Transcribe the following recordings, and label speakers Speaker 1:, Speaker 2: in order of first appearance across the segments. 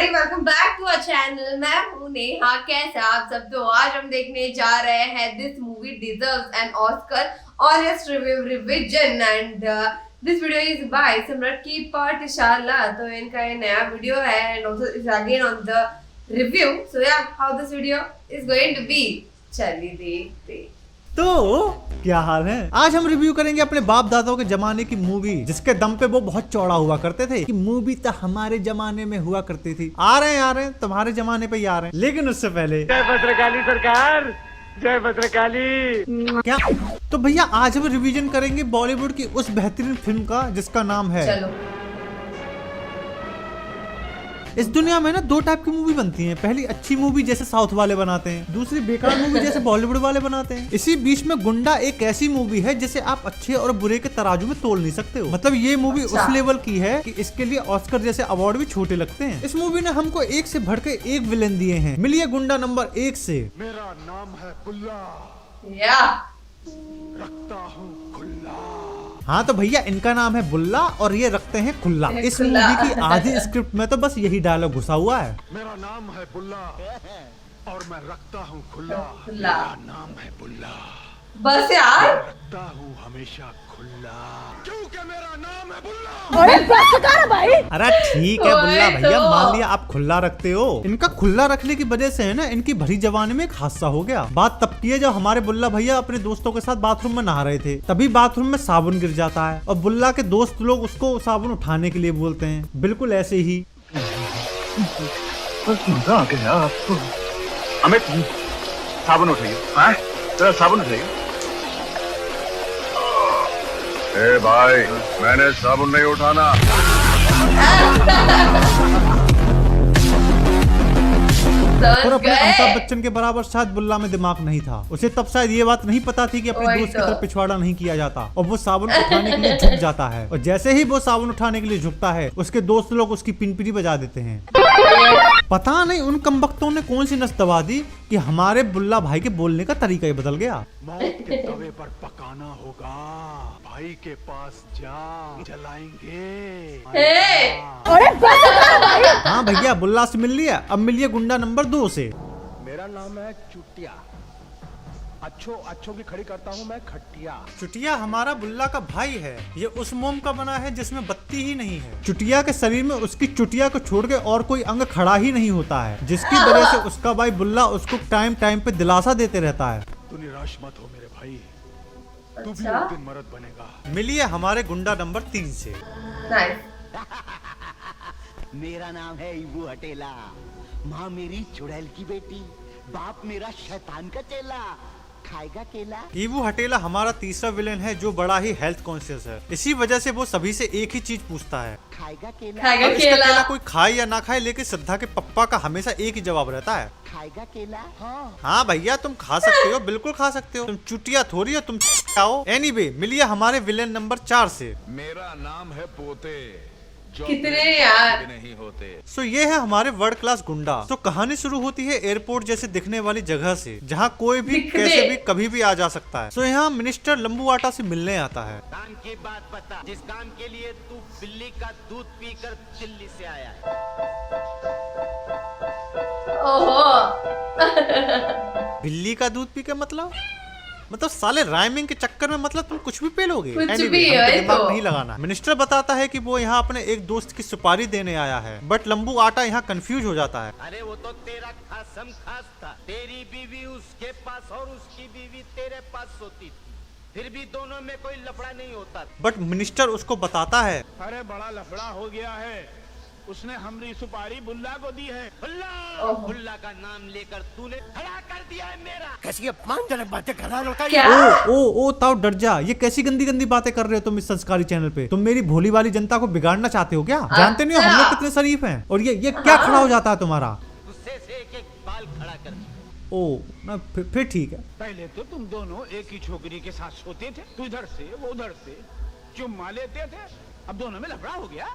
Speaker 1: Everybody, welcome back to our channel. मैं हूं नेहा। कैसे आप सब? तो आज हम देखने जा रहे हैं this movie deserves an Oscar honest review revision and this video is by Samrat ki Pathshala. तो इनका ये नया वीडियो है and also is again on the review. So yeah how this video is going to be, चलिए देखते।
Speaker 2: तो क्या हाल है? आज हम रिव्यू करेंगे अपने बाप दादाओं के जमाने की मूवी, जिसके दम पे वो बहुत चौड़ा हुआ करते थे कि मूवी तो हमारे जमाने में हुआ करती थी। आ रहे हैं तुम्हारे जमाने पे ही आ रहे हैं, लेकिन उससे पहले
Speaker 3: जय भद्रकाली सरकार, जय भद्रकाली।
Speaker 2: क्या? तो भैया आज हम रिवीजन करेंगे बॉलीवुड की उस बेहतरीन फिल्म का जिसका नाम है,
Speaker 1: चलो।
Speaker 2: इस दुनिया में ना दो टाइप की मूवी बनती हैं। पहली अच्छी मूवी जैसे साउथ वाले बनाते हैं, दूसरी बेकार मूवी जैसे बॉलीवुड वाले बनाते हैं। इसी बीच में गुंडा एक ऐसी मूवी है जिसे आप अच्छे और बुरे के तराजू में तोल नहीं सकते हो। मतलब ये मूवी उस लेवल की है कि इसके लिए ऑस्कर जैसे अवार्ड भी छोटे लगते हैं। इस मूवी ने हमको एक से बढ़ के एक विलेन दिए हैं। मिलिए गुंडा नंबर 1 से।
Speaker 3: मेरा नाम है बुल्ला,
Speaker 1: या
Speaker 3: रखता हूँ खुल्ला।
Speaker 2: हाँ तो भैया इनका नाम है बुल्ला और ये रखते हैं खुल्ला। इस मूवी की आधी स्क्रिप्ट में तो बस यही डायलॉग घुसा हुआ है।
Speaker 3: मेरा नाम है बुल्ला और मैं रखता हूँ खुल्ला।
Speaker 1: खुल्ला।
Speaker 3: मेरा नाम है बुल्ला,
Speaker 1: बस यार,
Speaker 3: रखता हूँ हमेशा खुल्ला, क्योंकि मेरा नाम है बुल्ला।
Speaker 2: अरे ठीक है बुल्ला
Speaker 1: ओए
Speaker 2: भैया,
Speaker 1: तो।
Speaker 2: मान लिया आप खुल्ला रखते हो। इनका खुल्ला रखने की वजह से है ना, इनकी भरी जवानी में एक हादसा हो गया। बात तब की है जब हमारे बुल्ला भैया अपने दोस्तों के साथ बाथरूम में नहा रहे थे। तभी बाथरूम में साबुन गिर जाता है और बुल्ला के दोस्त लोग उसको साबुन उठाने के लिए बोलते हैं, बिल्कुल ऐसे ही।
Speaker 3: मजा आ गया आपको। अमित, साबुन उठाइए। जरा साबुन उठाइए। ए भाई, मैंने साबुन नहीं उठाना।
Speaker 2: और अपने अमिताभ बच्चन के बराबर शायद बुल्ला में दिमाग नहीं था। उसे तब शायद ये बात नहीं पता थी कि अपने
Speaker 1: वही
Speaker 2: दोस्त की
Speaker 1: तो।
Speaker 2: तरफ पिछवाड़ा नहीं किया जाता और वो साबुन उठाने के लिए झुक जाता है। और जैसे ही वो साबुन उठाने के लिए झुकता है, उसके दोस्त लोग उसकी पिनपिनी बजा देते हैं। पता नहीं उन कमबख्तों ने कौन सी नस दबा दी कि हमारे बुल्ला भाई के बोलने का तरीका ही बदल गया।
Speaker 3: मौत के तवे पर पकाना होगा, भाई के पास जा, जलाएंगे।
Speaker 2: हाँ भैया, बुल्ला से मिल लिया, अब मिलिए गुंडा नंबर 2 से।
Speaker 3: मेरा नाम है चुटिया, अच्छों की खड़ी करता हूँ मैं खटिया।
Speaker 2: चुटिया हमारा बुल्ला का भाई है। ये उस मोम का बना है जिसमें बत्ती ही नहीं है। चुटिया के शरीर में उसकी चुटिया को छोड़ के और कोई अंग खड़ा ही नहीं होता है, जिसकी वजह से उसका भाई बुल्ला उसको टाइम टाइम पे दिलासा देते रहता है।
Speaker 3: तू निराश मत हो मेरे भाई, तू भी
Speaker 1: अच्छा?
Speaker 3: एक दिन मर्द बनेगा।
Speaker 2: मिलिए हमारे गुंडा नंबर 3 से।
Speaker 1: नाइस।
Speaker 4: मेरा नाम है इबू हटेला, माँ मेरी चुड़ैल की बेटी, बाप मेरा शैतान का चेला, खाएगा केला।
Speaker 2: ईवू हटेला हमारा तीसरा विलेन है जो बड़ा ही हेल्थ कॉन्शियस है। इसी वजह से वो सभी से एक ही चीज पूछता है,
Speaker 4: खाएगा केला,
Speaker 1: खाएगा
Speaker 2: अब इसका
Speaker 1: केला।
Speaker 2: केला कोई खाए या ना खाए, लेकिन श्रद्धा के पप्पा का हमेशा एक ही जवाब रहता है,
Speaker 4: खाएगा केला। हाँ।
Speaker 2: हाँ भैया तुम खा सकते हो, बिल्कुल खा सकते हो, तुम चुटिया थोड़ी हो, तुम आओ। एनीवे, मिलिए हमारे विलेन नंबर 4 से।
Speaker 5: मेरा नाम है पोते, जो
Speaker 1: कितने
Speaker 5: अपने
Speaker 1: यार?
Speaker 5: बाप के नहीं होते।
Speaker 2: सो ये है हमारे वर्ल्ड क्लास गुंडा। तो कहानी शुरू होती है एयरपोर्ट जैसे दिखने वाली जगह से, जहाँ कोई भी
Speaker 1: दिख
Speaker 2: कैसे
Speaker 1: दे।
Speaker 2: भी कभी भी आ जा सकता है। सो यहाँ मिनिस्टर लंबू आटा से मिलने आता है।
Speaker 4: काम की बात बता, जिस काम के लिए तू बिल्ली का दूध पीकर दिल्ली से आया है।
Speaker 1: ओहो।
Speaker 2: बिल्ली का दूध पी के मतलब साले राइमिंग के चक्कर में मतलब तुम कुछ भी पेलोगे।
Speaker 1: कुछ
Speaker 2: Anyway,
Speaker 1: भी,
Speaker 2: हमको
Speaker 1: वही
Speaker 2: दिमाग
Speaker 1: तो।
Speaker 2: नहीं लगाना। मिनिस्टर बताता है कि वो यहाँ अपने एक दोस्त की सुपारी देने आया है, बट लंबू आटा यहाँ कंफ्यूज हो जाता है।
Speaker 4: अरे वो तो तेरा खासम खास था, तेरी बीवी उसके पास और उसकी बीवी तेरे पास सोती थी, फिर भी दोनों में कोई लफड़ा नहीं होता।
Speaker 2: बट मिनिस्टर उसको बताता है,
Speaker 3: अरे बड़ा लफड़ा हो गया है, उसने हमारी सुपारी बुल्ला को दी है।
Speaker 4: बुल्ला,
Speaker 1: ओहो।
Speaker 4: बुल्ला का नाम लेकर तूने खड़ा कर दिया है मेरा।
Speaker 3: कैसी अपमानजनक बातें कर रहा है।
Speaker 1: क्या?
Speaker 2: ओ ताऊ डर जा, ये कैसी गंदी गंदी बातें कर रहे हो तुम इस संस्कारी चैनल पे। तुम मेरी भोली वाली जनता को बिगाड़ना चाहते हो क्या? जानते नहीं हो हम लोग कितने शरीफ हैं। और ये क्या खड़ा हो जाता है तुम्हारा?
Speaker 4: गुस्से से एक एक बाल खड़ा कर दिया।
Speaker 2: ओ ना फिर ठीक है।
Speaker 3: पहले तो तुम दोनों एक ही छोकरी के साथ सोते थे, तू इधर से वो उधर से चुम्मा लेते थे, अब दोनों में लफड़ा हो गया।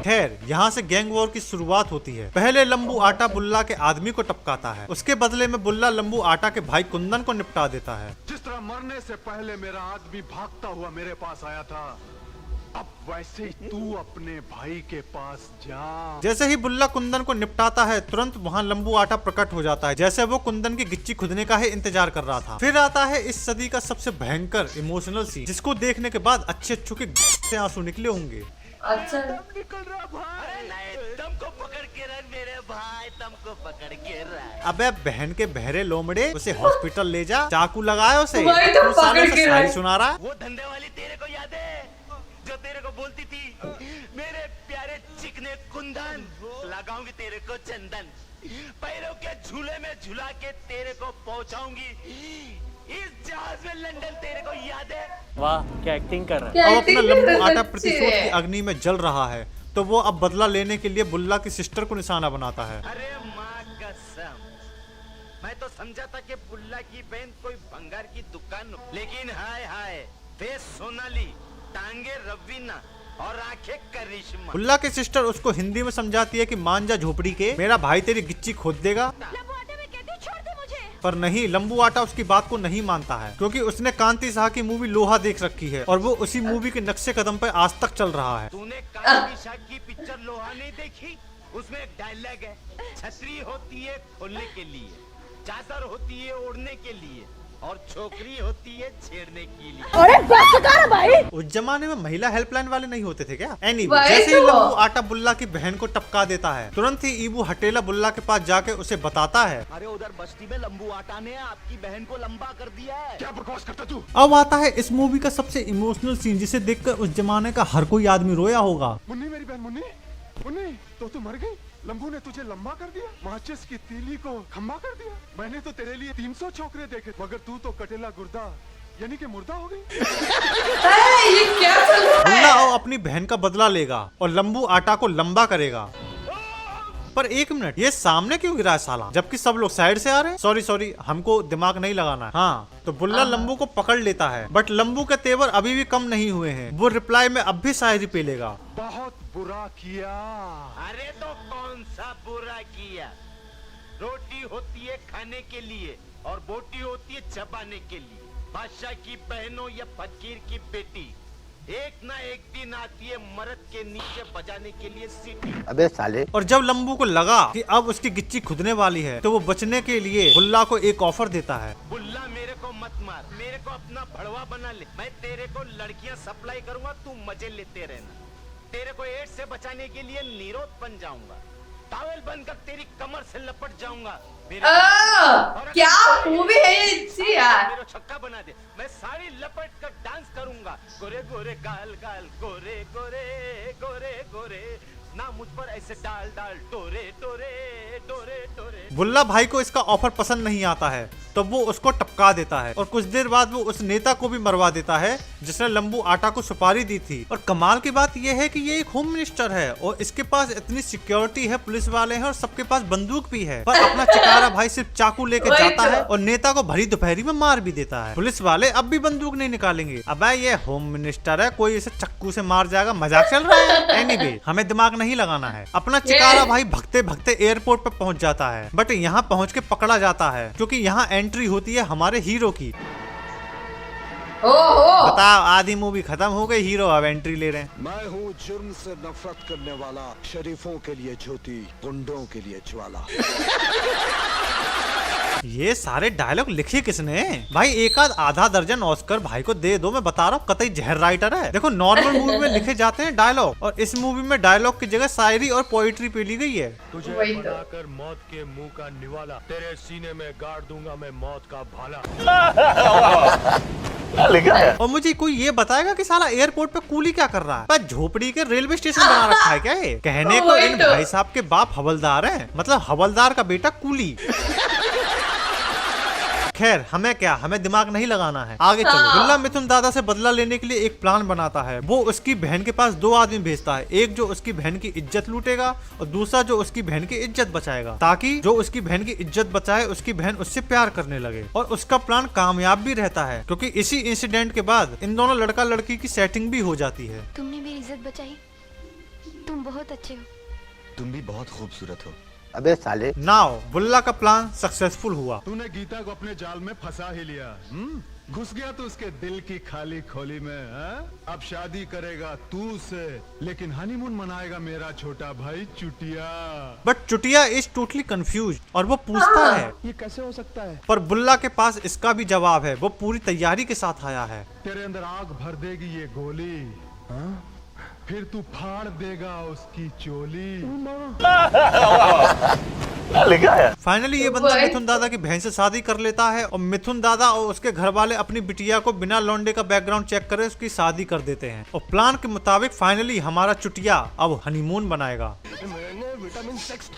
Speaker 2: खैर यहाँ से गैंग वॉर की शुरुआत होती है। पहले लंबू आटा बुल्ला के आदमी को टपकाता है, उसके बदले में बुल्ला लंबू आटा के भाई कुंदन को निपटा देता है।
Speaker 5: जिस तरह मरने से पहले मेरा आदमी भागता हुआ मेरे पास आया था, अब वैसे ही तू अपने भाई के पास जा।
Speaker 2: जैसे ही बुल्ला कुंदन को निपटाता है तुरंत वहाँ लंबू आटा प्रकट हो जाता है, जैसे वो कुंदन की गिच्ची खुदने का ही इंतजार कर रहा था। फिर आता है इस सदी का सबसे भयंकर इमोशनल सीन, जिसको देखने के बाद अच्छे के से आंसू निकले होंगे।
Speaker 1: अच्छा
Speaker 3: निकल रहा भाई।
Speaker 4: अरे नहीं, तुमको पकड़ के रख मेरे भाई, तुमको पकड़ के रख।
Speaker 2: अबे बहन के बहरे लोमड़े, उसे हॉस्पिटल ले जा, चाकू लगाए उसे।
Speaker 1: वही तो
Speaker 2: तू साले
Speaker 1: पकड़
Speaker 2: से
Speaker 1: के
Speaker 2: शायरी
Speaker 1: रख।
Speaker 2: सुना रहा है।
Speaker 4: वो धंधे वाली तेरे को याद है जो तेरे को बोलती थी मेरे प्यारे चिकने कुंदन, लगाऊंगी तेरे को चंदन, पैरों के झूले में झुला के तेरे को पहुंचाऊंगी इस जहाज में लंदन, तेरे को याद है?
Speaker 6: वाह क्या एक्टिंग कर रहा है।
Speaker 1: क्या
Speaker 2: अब अपना
Speaker 1: acting
Speaker 2: लंबू
Speaker 1: कर
Speaker 2: आटा
Speaker 1: रहे
Speaker 2: प्रतिशोध
Speaker 1: हैं।
Speaker 2: की अग्नि में जल रहा है, तो वो अब बदला लेने के लिए बुल्ला की सिस्टर को निशाना बनाता है।
Speaker 4: अरे माँ कसम, मैं तो समझा था कि बुल्ला की बहन कोई भंगार की दुकान, लेकिन हाय हाय, फेस सोनाली, टांगे रवीना और आंखें करिश्मा।
Speaker 2: बुल्ला की सिस्टर उसको हिंदी में समझाती है कि मान जा झोपड़ी के, मेरा भाई तेरी गिच्ची खोद देगा। पर नहीं, लंबू आटा उसकी बात को नहीं मानता है, क्योंकि उसने कांति साह की मूवी लोहा देख रखी है और वो उसी मूवी के नक्शे कदम पर आज तक चल रहा है।
Speaker 4: तूने कांति शाह की पिक्चर लोहा नहीं देखी? उसमें एक डायलॉग है, छतरी होती है खोलने के लिए, चादर होती है ओढ़ने के लिए, और छोकरी होती है छेड़ने के लिए।
Speaker 2: उस जमाने में महिला हेल्पलाइन वाले नहीं होते थे क्या? Anyway,
Speaker 1: वही
Speaker 2: जैसे ही
Speaker 1: तो।
Speaker 2: लंबू आटा बुल्ला की बहन को टपका देता है, तुरंत ही ईबू हटेला बुल्ला के पास जाके उसे बताता है।
Speaker 4: अरे उधर बस्ती में लंबू आटा ने आपकी बहन को लंबा कर दिया है।
Speaker 5: क्या बकवास करता तू?
Speaker 2: अब आता है इस मूवी का सबसे इमोशनल सीन, जिसे देखकर उस जमाने का हर कोई आदमी रोया होगा।
Speaker 5: मुन्नी मेरी बहन मुन्नी, मुन्नी तो तू मर गई। लंबू ने तुझे लंबा कर दिया, माचिस की तीली को खंबा कर दिया। मैंने तो तेरे लिए 300 छोकरे देखे, मगर तू तो कटेला गुर्दा यानी कि मुर्दा हो गई।
Speaker 1: अरे, ये क्या चल रहा
Speaker 2: बुल्ला
Speaker 1: है?
Speaker 2: अब अपनी बहन का बदला लेगा और लंबू आटा को लंबा करेगा। पर एक मिनट, ये सामने क्यों गिरा है साला, जबकि सब लोग साइड से आ रहे हैं? सॉरी, हमको दिमाग नहीं लगाना है। हाँ, तो बुल्ला लंबू को पकड़ लेता है, बट लंबू के तेवर अभी भी कम नहीं हुए हैं। वो रिप्लाई में अब भी शायरी पेलेगा।
Speaker 5: बहुत बुरा किया।
Speaker 4: अरे तो कौन सा बुरा किया? रोटी होती है खाने के लिए और बोटी होती है चबाने के लिए। बादशाह की बहनों या फकीर की बेटी एक ना एक दिन आती है मर्द के नीचे बजाने के लिए सीटी।
Speaker 7: अबे साले।
Speaker 2: और जब लंबू को लगा कि अब उसकी गिच्ची खुदने वाली है, तो वो बचने के लिए बुल्ला को एक ऑफर देता है।
Speaker 4: बुल्ला मेरे को मत मार, मेरे को अपना भड़वा बना ले, मैं तेरे को लड़कियां सप्लाई करूंगा, तू मजे लेते रहना। तेरे को एड्स से बचाने के लिए नीरोध बन जाऊंगा, टॉवेल बनकर तेरी कमर से लपट जाऊंगा।
Speaker 1: क्या मूवी है ये? इसी यार
Speaker 4: मेरा छक्का बना दे, मैं साड़ी लपट कर डांस करूंगा। गोरे गोरे गाल गाल, गोरे गोरे गोरे गोरे, ना मुझ पर ऐसे डाल डाल, टोरे टोरे टोरे टोरे।
Speaker 2: बुल्ला भाई को इसका ऑफर पसंद नहीं आता है, तो वो उसको टपका देता है और कुछ देर बाद वो उस नेता को भी मरवा देता है जिसने लंबू आटा को सुपारी दी थी। और कमाल की बात यह है कि ये एक होम मिनिस्टर है और इसके पास इतनी सिक्योरिटी है, पुलिस वाले हैं और सबके पास बंदूक भी है, पर अपना चिकारा भाई सिर्फ चाकू लेके
Speaker 1: वही
Speaker 2: जाता
Speaker 1: तो।
Speaker 2: है और नेता को भरी दोपहरी में मार भी देता है। पुलिस वाले अब भी बंदूक नहीं निकालेंगे। अब ये होम मिनिस्टर है, कोई इसे चक्कू से मार जाएगा, मजाक चल रहा है। एनीवे, हमें दिमाग नहीं लगाना है। अपना चिकारा भाई भगते भगते एयरपोर्ट पर पहुंच जाता है, बट यहाँ पहुंच के पकड़ा जाता है क्योंकि यहाँ एंट्री होती है हमारे हीरो की।
Speaker 1: ओहो,
Speaker 2: बताओ, आधी मूवी खत्म हो गई, हीरो अब एंट्री ले रहे हैं।
Speaker 5: मैं हूँ जुर्म से नफरत करने वाला, शरीफों के लिए ज्योति, गुंडों के लिए ज्वाला।
Speaker 2: ये सारे डायलॉग लिखे किसने? भाई एक आधा दर्जन ऑस्कर भाई को दे दो, मैं बता रहा हूँ, कतई जहर राइटर है। देखो, नॉर्मल मूवी में लिखे जाते हैं डायलॉग, और इस मूवी में डायलॉग की जगह शायरी और पोइट्री पे ली गई है।
Speaker 5: तुझे
Speaker 1: वही तो।
Speaker 5: बनाकर मौत के मुंह का निवाला, तेरे सीने में गाड़ दूंगा मैं मौत का भाला।
Speaker 2: और मुझे कोई ये बताएगा कि साला एयरपोर्ट पे कूली क्या कर रहा है? पर झोपड़ी के रेलवे स्टेशन बना रखा है क्या ये? कहने को
Speaker 1: वही
Speaker 2: इन
Speaker 1: तो।
Speaker 2: भाई साहब के बाप हवलदार हैं, मतलब हवलदार का बेटा कूली। खैर, हमें क्या, हमें दिमाग नहीं लगाना है, आगे चलो।
Speaker 1: हाँ।
Speaker 2: बुल्ला मिथुन दादा से बदला लेने के लिए एक प्लान बनाता है। वो उसकी बहन के पास दो आदमी भेजता है, एक जो उसकी बहन की इज्जत लूटेगा और दूसरा जो उसकी बहन की इज्जत बचाएगा, ताकि जो उसकी बहन की इज्जत बचाए उसकी बहन उससे प्यार करने लगे। और उसका प्लान कामयाब भी रहता है, क्योंकि इसी इंसिडेंट के बाद इन दोनों लड़का लड़की की सेटिंग भी हो जाती है।
Speaker 8: तुमने मेरी इज्जत बचाई, तुम बहुत अच्छे हो।
Speaker 7: तुम भी बहुत खूबसूरत हो। अबे साले।
Speaker 2: नाउ बुल्ला का प्लान सक्सेसफुल हुआ।
Speaker 5: तूने गीता को अपने जाल में फंसा ही लिया। घुस गया तो उसके दिल की खाली खोली में, हाँ? अब शादी करेगा तू से, लेकिन हनीमून मनाएगा मेरा छोटा भाई चुटिया।
Speaker 2: बट चुटिया इज टोटली कंफ्यूज और वो पूछता है
Speaker 5: ये कैसे हो सकता है?
Speaker 2: पर बुल्ला के पास इसका भी जवाब है। वो पूरी तैयारी के साथ आया है।
Speaker 5: तेरे अंदर आग भर देगी ये गोली, हाँ? फिर तू फाड़ देगा उसकी चोली।
Speaker 2: फाइनली ये बंदा मिथुन दादा की बहन से शादी कर लेता है और मिथुन दादा और उसके घर वाले अपनी बिटिया को बिना लौंडे का बैकग्राउंड चेक करे उसकी शादी कर देते हैं। और प्लान के मुताबिक फाइनली हमारा चुटिया अब हनीमून बनाएगा।
Speaker 5: मैंने विटामिन सेक्स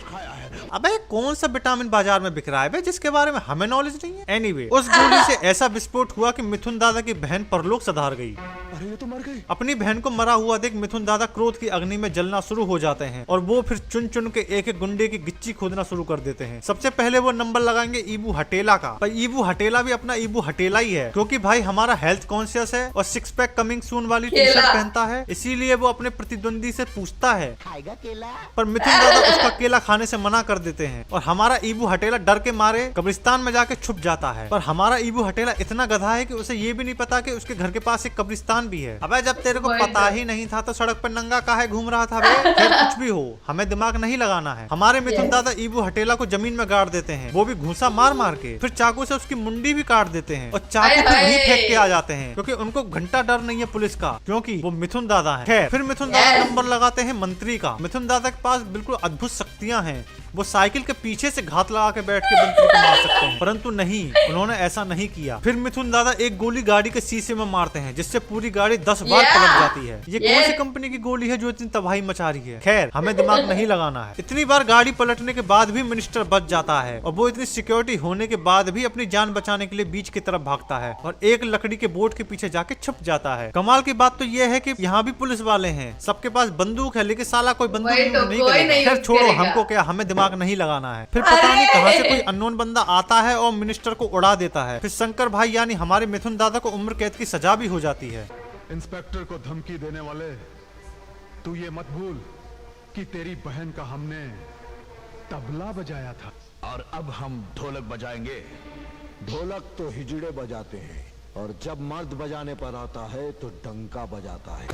Speaker 5: खाया है।
Speaker 2: अबे कौन सा विटामिन बाजार में बिक रहा है बे, जिसके बारे में हमें नॉलेज नहीं है। एनीवे, उस गोली से ऐसा विस्फोट हुआ कि मिथुन दादा की बहन परलोक सधार गई।
Speaker 5: अरे ये तो मर गई।
Speaker 2: अपनी बहन को मरा हुआ देख मिथुन दादा क्रोध की अग्नि में जलना शुरू हो जाते हैं और वो फिर चुन चुन के एक एक गुंडे की गिच्ची खोदना शुरू कर देते हैं। सबसे पहले वो नंबर लगाएंगे ईबू हटेला का। पर ईबू हटेला भी अपना ईबू हटेला ही है, क्योंकि भाई हमारा हेल्थ कॉन्शियस है और 6 पैक कमिंग सून वाली टी शर्ट पहनता है, इसीलिए वो अपने प्रतिद्वंदी से पूछता है
Speaker 4: खाएगा केला?
Speaker 2: पर मिथुन दादा उसका केला खाने से मना कर देते हैं और हमारा ईबू हटेला डर के मारे कब्रिस्तान में जाके छुप जाता है। पर हमारा ईबू हटेला इतना गधा है कि उसे ये भी नहीं पता कि उसके घर के पास एक कब्रिस्तान भी है। अबे जब तेरे को पता ही नहीं था तो सड़क पर नंगा काहे घूम रहा था बे? खैर कुछ भी हो, हमें दिमाग नहीं लगाना है। हमारे मिथुन दादा ईबू हटेला को जमीन में गाड़ देते हैं, वो भी घूसा मार मार के। फिर चाकू से उसकी मुंडी भी काट देते हैं और चाकू को वहीं फेंक के आ जाते हैं, क्योंकि उनको घंटा डर नहीं है पुलिस का, क्योंकि वो मिथुन दादा है। खैर फिर मिथुन दादा नंबर लगाते हैं मंत्री का। मिथुन दादा के पास बिल्कुल अद्भुत शक्तियां हैं। वो साइकिल के पीछे से घात लगा के बैठ के मंत्री को मार सकते हैं, परंतु नहीं, उन्होंने ऐसा नहीं किया। फिर मिथुन दादा एक गोली गाड़ी के शीशे में मारते हैं, जिससे पूरी गाड़ी 10 बार पलट जाती है। ये कौन सी कंपनी की गोली है जो इतनी तबाही मचा रही है? खैर हमें दिमाग नहीं लगाना है। इतनी बार गाड़ी पलटने के बाद भी मिनिस्टर बच जाता है और वो इतनी सिक्योरिटी होने के बाद भी अपनी जान बचाने के लिए बीच की तरफ भागता है और एक लकड़ी के बोर्ड के पीछे जाके छुप जाता है। कमाल की बात तो ये है कि यहाँ भी पुलिस वाले हैं, सबके पास बंदूक है, लेकिन साला कोई बंदूक नहीं करेगा। खैर छोड़ो, हमको क्या, हमें दिमाग नहीं लगाना है। फिर पता नहीं कहाँ से कोई अननोन बंदा आता है और मिनिस्टर को उड़ा देता है। फिर शंकर भाई यानी हमारे मिथुन दादा को उम्र कैद की सजा भी हो जाती है।
Speaker 5: इंस्पेक्टर को धमकी देने वाले, तू ये मत भूल कि तेरी बहन का हमने तबला बजाया था
Speaker 3: और अब हम ढोलक बजाएंगे।
Speaker 6: ढोलक तो हिजड़े बजाते हैं और जब मर्द बजाने पर आता है तो डंका बजाता है।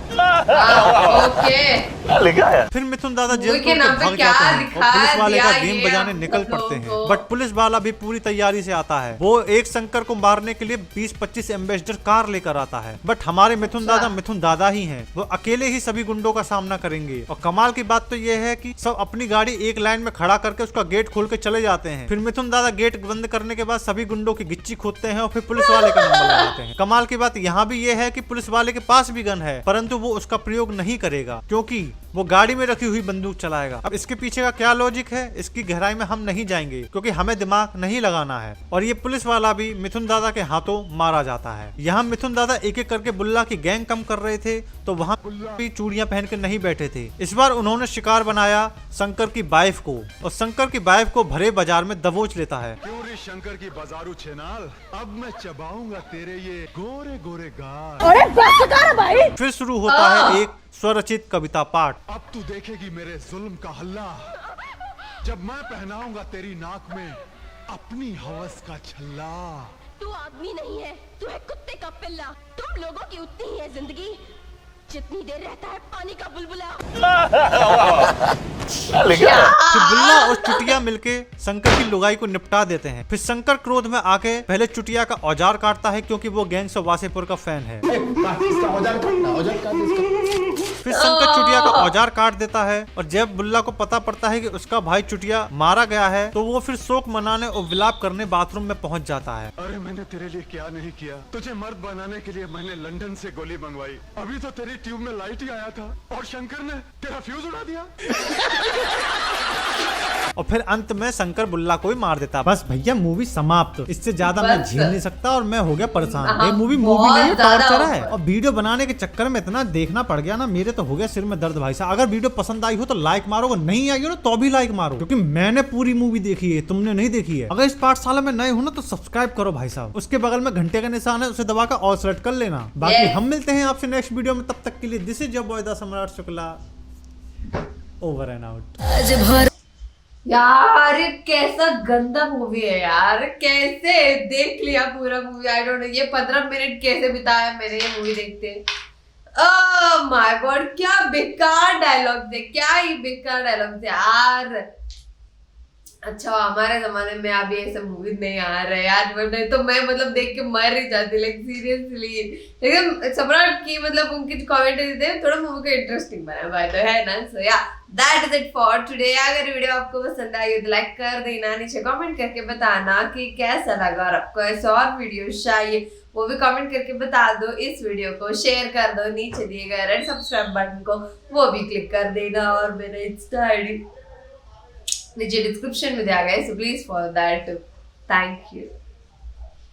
Speaker 1: ओके।
Speaker 2: फिर मिथुन दादा जेल
Speaker 1: के
Speaker 2: तोड़
Speaker 1: नाम
Speaker 2: के
Speaker 1: पे
Speaker 2: भाग
Speaker 1: क्या
Speaker 2: जाते हैं और
Speaker 1: दिखा
Speaker 2: पुलिस वाले का
Speaker 1: दिया
Speaker 2: गेम
Speaker 1: ये
Speaker 2: बजाने
Speaker 1: हम
Speaker 2: निकल
Speaker 1: लोगों
Speaker 2: पड़ते हैं।
Speaker 1: को।
Speaker 2: बट पुलिस वाला भी पूरी तैयारी से आता है। वो एक शंकर को मारने के लिए 20-25 एम्बेसडर कार लेकर आता है। बट हमारे मिथुन दादा ही हैं। वो अकेले ही सभी गुंडों का सामना करेंगे। और कमाल की बात तो ये है कि सब अपनी गाड़ी एक लाइन में खड़ा करके उसका गेट खोल के चले जाते हैं। फिर मिथुन दादा गेट बंद करने के बाद सभी गुंडों की गिच्ची खोदते हैं और फिर पुलिस वाले का नंबर लगाते हैं। कमाल की बात यहाँ भी ये है कि पुलिस वाले के पास भी गन है, परंतु वो उसका प्रयोग नहीं करेगा, क्योंकि वो गाड़ी में रखी हुई बंदूक चलाएगा। अब इसके पीछे का क्या लॉजिक है, इसकी गहराई में हम नहीं जाएंगे, क्योंकि हमें दिमाग नहीं लगाना है। और ये पुलिस वाला भी मिथुन दादा के हाथों मारा जाता है। यहाँ मिथुन दादा एक एक करके बुल्ला की गैंग कम कर रहे थे, तो वहाँ भी चूड़ियां पहन के नहीं बैठे थे। इस बार उन्होंने शिकार बनाया शंकर की वाइफ को, और शंकर की वाइफ को भरे बाजार में दबोच लेता है।
Speaker 5: क्यों रे शंकर की बाजारू छेनाल, अब मैं चबाऊंगा तेरे ये गोरे गोरे गाल।
Speaker 2: फिर शुरू होता है एक स्वरचित कविता पाठ।
Speaker 5: अब तू देखेगी मेरे जुल्म का हल्ला, जब मैं पहनाऊंगा तेरी नाक में अपनी हवस का छल्ला।
Speaker 9: तू आदमी नहीं है, तू है कुत्ते का पिल्ला। तुम लोगों की उतनी ही है जिंदगी जितनी देर रहता है पानी का बुलबुला।
Speaker 2: फिर बुल्ला और चुटिया मिलके शंकर की लुगाई को निपटा देते हैं। फिर शंकर क्रोध में आके पहले चुटिया का औजार काटता है, क्योंकि वो गैंग्स ऑफ वासेपुर का फैन है। फिर शंकर चुटिया का औजार काट देता है, और जब बुल्ला को पता पड़ता है कि उसका भाई चुटिया मारा गया है, तो वो फिर शोक मनाने और विलाप करने बाथरूम में पहुंच जाता है।
Speaker 5: अरे मैंने तेरे लिए क्या नहीं किया, तुझे मर्द बनाने के लिए मैंने लंदन से गोली मंगवाई। अभी तो तेरी ट्यूब में लाइट ही आया था और शंकर ने तेरा फ्यूज उड़ा दिया।
Speaker 2: और फिर अंत में शंकर बुल्ला को ही मार देता। बस भैया मूवी समाप्त। इससे ज्यादा मैं झेल नहीं सकता और मैं हो गया परेशान। ये मूवी नहीं है, टॉर्चर है। और वीडियो बनाने के चक्कर में इतना देखना पड़ गया ना, मेरे तो हो गया सिर में दर्द भाई साहब। अगर वीडियो पसंद आई हो तो लाइक मारो, वो नहीं आई हो ना तो भी लाइक मारो, क्योंकि मैंने पूरी मूवी देखी है, तुमने नहीं देखी है। अगर इस पाठशाला में नए हो ना तो सब्सक्राइब करो भाई साहब। उसके बगल में घंटे का निशान है, उसे दबाकर ऑल सेलेक्ट कर लेना। बाकी हम मिलते हैं आपसे नेक्स्ट वीडियो में, तब तक के लिए this is your boy the सम्राट शुक्ला, ओवर एंड आउट।
Speaker 1: यार ये कैसा गंदा मूवी है यार, कैसे देख लिया पूरा मूवी, आई डोंट नो ये 15 मिनट कैसे बिताया मैंने ये मूवी देखते। ओह माय गॉड, क्या बेकार डायलॉग थे, क्या ही बेकार डायलॉग थे यार। अच्छा हमारे जमाने में अभी ऐसे मूवी नहीं आ रहे यार, नहीं तो मैं मतलब देख के मर ही जाती, लाइक सीरियसली। लेकिन सम्राट की मतलब उनकी कमेंट्री थे थोड़ा मूवी को इंटरेस्टिंग बनाया बाय द है ना। सो या that is it for today. अगर वीडियो आपको पसंद आई तो लाइक कर देना, नीचे कमेंट करके बताना कि कैसा लगा और आपको ऐसे और वीडियो चाहिए वो भी कमेंट करके बता दो। इस वीडियो को शेयर कर दो, नीचे दिए गए रेड सब्सक्राइब बटन को वो भी क्लिक कर देना, और मेरा इंस्टा आईडी नीचे डिस्क्रिप्शन में दिया गया है, so please follow that. Thank you.